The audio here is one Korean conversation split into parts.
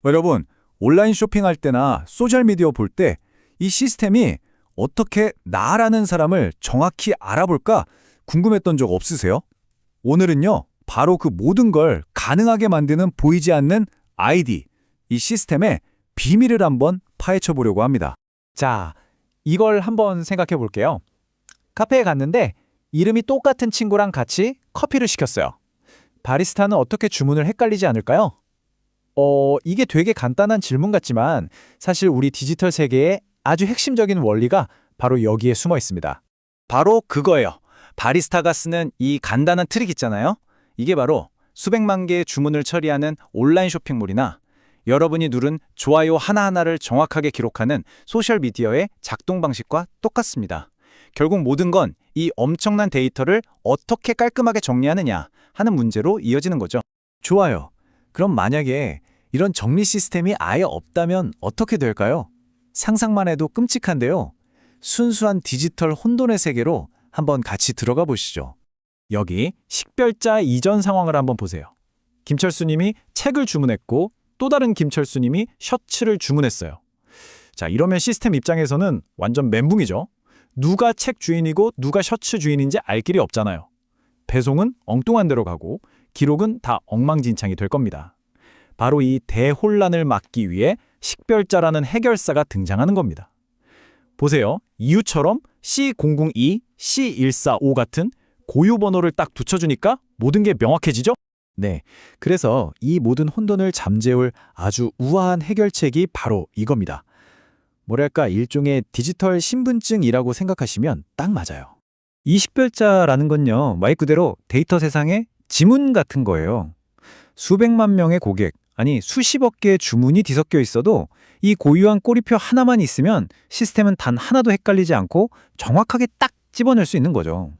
여러분, 온라인 쇼핑할 때나 소셜미디어 볼 때 이 시스템이 어떻게 나라는 사람을 정확히 알아볼까 궁금했던 적 없으세요? 오늘은요, 바로 그 모든 걸 가능하게 만드는 보이지 않는 아이디, 이 시스템의 비밀을 한번 파헤쳐 보려고 합니다. 자, 이걸 한번 생각해 볼게요. 카페에 갔는데 이름이 똑같은 친구랑 같이 커피를 시켰어요. 바리스타는 어떻게 주문을 헷갈리지 않을까요? 이게 되게 간단한 질문 같지만 사실 우리 디지털 세계의 아주 핵심적인 원리가 바로 여기에 숨어 있습니다. 바로 그거예요. 바리스타가 쓰는 이 간단한 트릭 있잖아요. 이게 바로 수백만 개의 주문을 처리하는 온라인 쇼핑몰이나 여러분이 누른 좋아요 하나하나를 정확하게 기록하는 소셜미디어의 작동 방식과 똑같습니다. 결국 모든 건 이 엄청난 데이터를 어떻게 깔끔하게 정리하느냐 하는 문제로 이어지는 거죠. 좋아요. 그럼 만약에 이런 정리 시스템이 아예 없다면 어떻게 될까요? 상상만 해도 끔찍한데요. 순수한 디지털 혼돈의 세계로 한번 같이 들어가 보시죠. 여기 식별자 이전 상황을 한번 보세요. 김철수님이 책을 주문했고 또 다른 김철수님이 셔츠를 주문했어요. 자, 이러면 시스템 입장에서는 완전 멘붕이죠. 누가 책 주인이고 누가 셔츠 주인인지 알 길이 없잖아요. 배송은 엉뚱한 데로 가고 기록은 다 엉망진창이 될 겁니다. 바로 이 대혼란을 막기 위해 식별자라는 해결사가 등장하는 겁니다. 보세요. 이유처럼 C002, C145 같은 고유 번호를 딱 붙여주니까 모든 게 명확해지죠? 네, 그래서 이 모든 혼돈을 잠재울 아주 우아한 해결책이 바로 이겁니다. 뭐랄까 일종의 디지털 신분증이라고 생각하시면 딱 맞아요. 이 식별자라는 건요, 말 그대로 데이터 세상의 지문 같은 거예요. 수백만 명의 고객, 아니 수십억 개의 주문이 뒤섞여 있어도 이 고유한 꼬리표 하나만 있으면 시스템은 단 하나도 헷갈리지 않고 정확하게 딱 집어낼 수 있는 거죠.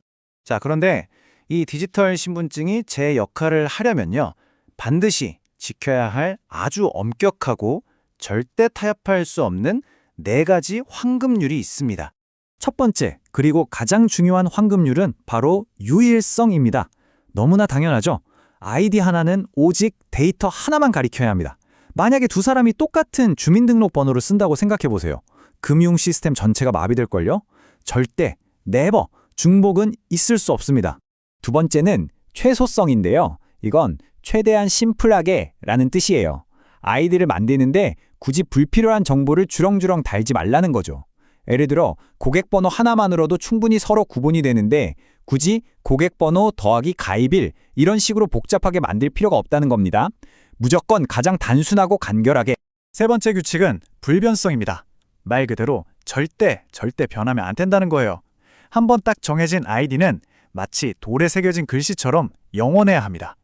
자, 그런데 이 디지털 신분증이 제 역할을 하려면요, 반드시 지켜야 할 아주 엄격하고 절대 타협할 수 없는 4가지 황금률이 있습니다. 첫 번째, 그리고 가장 중요한 황금률은 바로 유일성입니다. 너무나 당연하죠? 아이디 하나는 오직 데이터 하나만 가리켜야 합니다. 만약에 두 사람이 똑같은 주민등록번호를 쓴다고 생각해보세요. 금융 시스템 전체가 마비될걸요? 절대, 네버, 중복은 있을 수 없습니다. 두 번째는 최소성인데요. 이건 최대한 심플하게 라는 뜻이에요. 아이디를 만드는데 굳이 불필요한 정보를 주렁주렁 달지 말라는 거죠. 예를 들어 고객번호 하나만으로도 충분히 서로 구분이 되는데 굳이 고객번호 더하기 가입일 이런 식으로 복잡하게 만들 필요가 없다는 겁니다. 무조건 가장 단순하고 간결하게. 세 번째 규칙은 불변성입니다. 말 그대로 절대 변하면 안 된다는 거예요. 한번 딱 정해진 아이디는 마치 돌에 새겨진 글씨처럼 영원해야 합니다.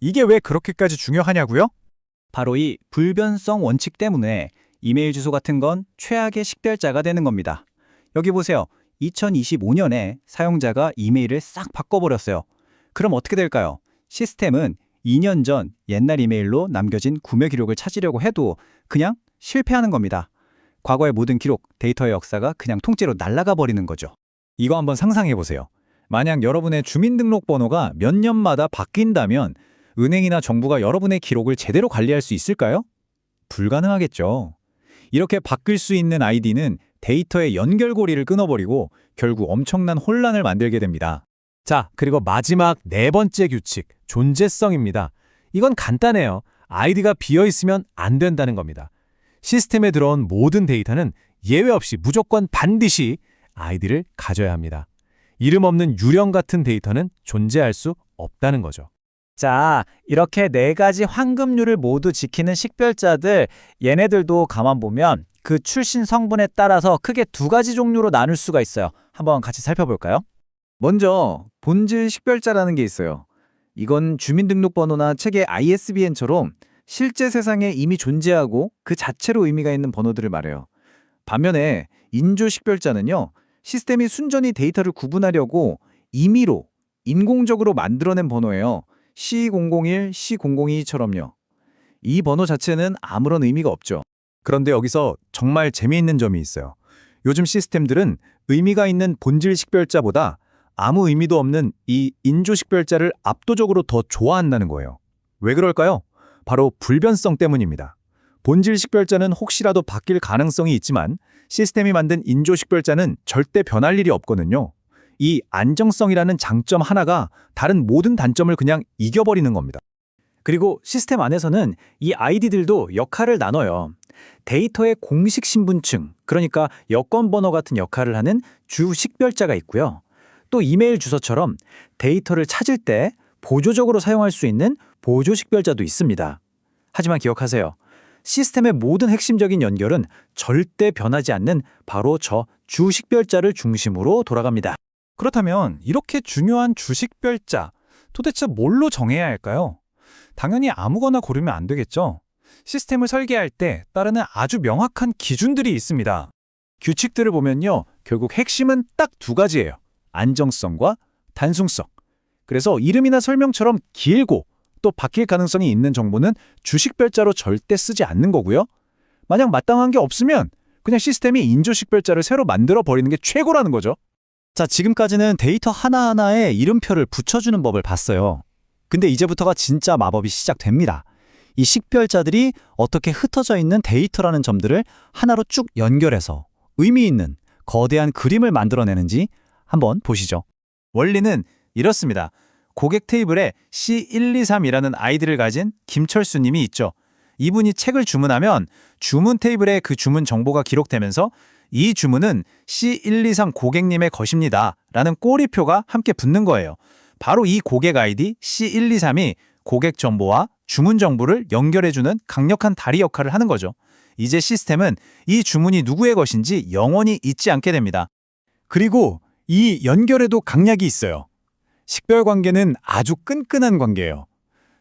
이게 왜 그렇게까지 중요하냐고요? 바로 이 불변성 원칙 때문에 이메일 주소 같은 건 최악의 식별자가 되는 겁니다. 여기 보세요. 2025년에 사용자가 이메일을 싹 바꿔버렸어요. 그럼 어떻게 될까요? 시스템은 2년 전 옛날 이메일로 남겨진 구매 기록을 찾으려고 해도 그냥 실패하는 겁니다. 과거의 모든 기록, 데이터의 역사가 그냥 통째로 날아가 버리는 거죠. 이거 한번 상상해 보세요. 만약 여러분의 주민등록번호가 몇 년마다 바뀐다면 은행이나 정부가 여러분의 기록을 제대로 관리할 수 있을까요? 불가능하겠죠. 이렇게 바뀔 수 있는 아이디는 데이터의 연결고리를 끊어버리고 결국 엄청난 혼란을 만들게 됩니다. 자, 그리고 마지막 4번째 규칙, 존재성입니다. 이건 간단해요. 아이디가 비어있으면 안 된다는 겁니다. 시스템에 들어온 모든 데이터는 예외 없이 무조건 반드시 아이디를 가져야 합니다. 이름 없는 유령 같은 데이터는 존재할 수 없다는 거죠. 자, 이렇게 4가지 황금률을 모두 지키는 식별자들, 얘네들도 가만 보면 그 출신 성분에 따라서 크게 2가지 종류로 나눌 수가 있어요. 한번 같이 살펴볼까요? 먼저 본질 식별자라는 게 있어요. 이건 주민등록번호나 책의 ISBN처럼 실제 세상에 이미 존재하고 그 자체로 의미가 있는 번호들을 말해요. 반면에 인조 식별자는요, 시스템이 순전히 데이터를 구분하려고 임의로 인공적으로 만들어낸 번호예요. C001, C002처럼요. 이 번호 자체는 아무런 의미가 없죠. 그런데 여기서 정말 재미있는 점이 있어요. 요즘 시스템들은 의미가 있는 본질 식별자보다 아무 의미도 없는 이 인조 식별자를 압도적으로 더 좋아한다는 거예요. 왜 그럴까요? 바로 불변성 때문입니다. 본질 식별자는 혹시라도 바뀔 가능성이 있지만 시스템이 만든 인조 식별자는 절대 변할 일이 없거든요. 이 안정성이라는 장점 하나가 다른 모든 단점을 그냥 이겨버리는 겁니다. 그리고 시스템 안에서는 이 아이디들도 역할을 나눠요. 데이터의 공식 신분증, 그러니까 여권 번호 같은 역할을 하는 주 식별자가 있고요. 또 이메일 주소처럼 데이터를 찾을 때 보조적으로 사용할 수 있는 보조 식별자도 있습니다. 하지만 기억하세요. 시스템의 모든 핵심적인 연결은 절대 변하지 않는 바로 저 주 식별자를 중심으로 돌아갑니다. 그렇다면 이렇게 중요한 주식별자, 도대체 뭘로 정해야 할까요? 당연히 아무거나 고르면 안 되겠죠. 시스템을 설계할 때 따르는 아주 명확한 기준들이 있습니다. 규칙들을 보면요, 결국 핵심은 딱 두 가지예요. 안정성과 단순성. 그래서 이름이나 설명처럼 길고 또 바뀔 가능성이 있는 정보는 주식별자로 절대 쓰지 않는 거고요. 만약 마땅한 게 없으면 그냥 시스템이 인조식별자를 새로 만들어 버리는 게 최고라는 거죠. 자, 지금까지는 데이터 하나하나에 이름표를 붙여주는 법을 봤어요. 근데 이제부터가 진짜 마법이 시작됩니다. 이 식별자들이 어떻게 흩어져 있는 데이터라는 점들을 하나로 쭉 연결해서 의미 있는 거대한 그림을 만들어내는지 한번 보시죠. 원리는 이렇습니다. 고객 테이블에 C123이라는 아이디를 가진 김철수 님이 있죠. 이분이 책을 주문하면 주문 테이블에 그 주문 정보가 기록되면서 이 주문은 C123 고객님의 것입니다 라는 꼬리표가 함께 붙는 거예요. 바로 이 고객 아이디 C123이 고객 정보와 주문 정보를 연결해주는 강력한 다리 역할을 하는 거죠. 이제 시스템은 이 주문이 누구의 것인지 영원히 잊지 않게 됩니다. 그리고 이 연결에도 강약이 있어요. 식별 관계는 아주 끈끈한 관계예요.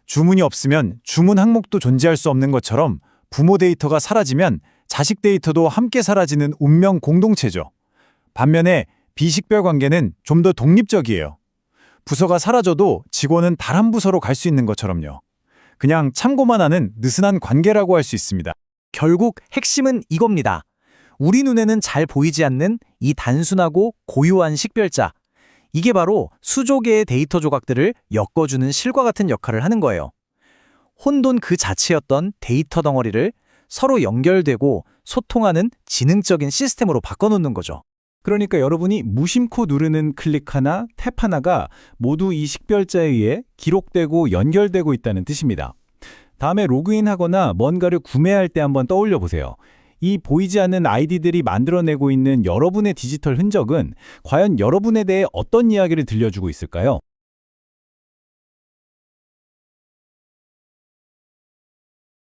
주문이 없으면 주문 항목도 존재할 수 없는 것처럼 부모 데이터가 사라지면 자식 데이터도 함께 사라지는 운명 공동체죠. 반면에 비식별 관계는 좀 더 독립적이에요. 부서가 사라져도 직원은 다른 부서로 갈 수 있는 것처럼요. 그냥 참고만 하는 느슨한 관계라고 할 수 있습니다. 결국 핵심은 이겁니다. 우리 눈에는 잘 보이지 않는 이 단순하고 고유한 식별자. 이게 바로 수조 개의 데이터 조각들을 엮어주는 실과 같은 역할을 하는 거예요. 혼돈 그 자체였던 데이터 덩어리를 서로 연결되고 소통하는 지능적인 시스템으로 바꿔놓는 거죠. 그러니까 여러분이 무심코 누르는 클릭 하나, 탭 하나가 모두 이 식별자에 의해 기록되고 연결되고 있다는 뜻입니다. 다음에 로그인하거나 뭔가를 구매할 때 한번 떠올려 보세요. 이 보이지 않는 아이디들이 만들어내고 있는 여러분의 디지털 흔적은 과연 여러분에 대해 어떤 이야기를 들려주고 있을까요?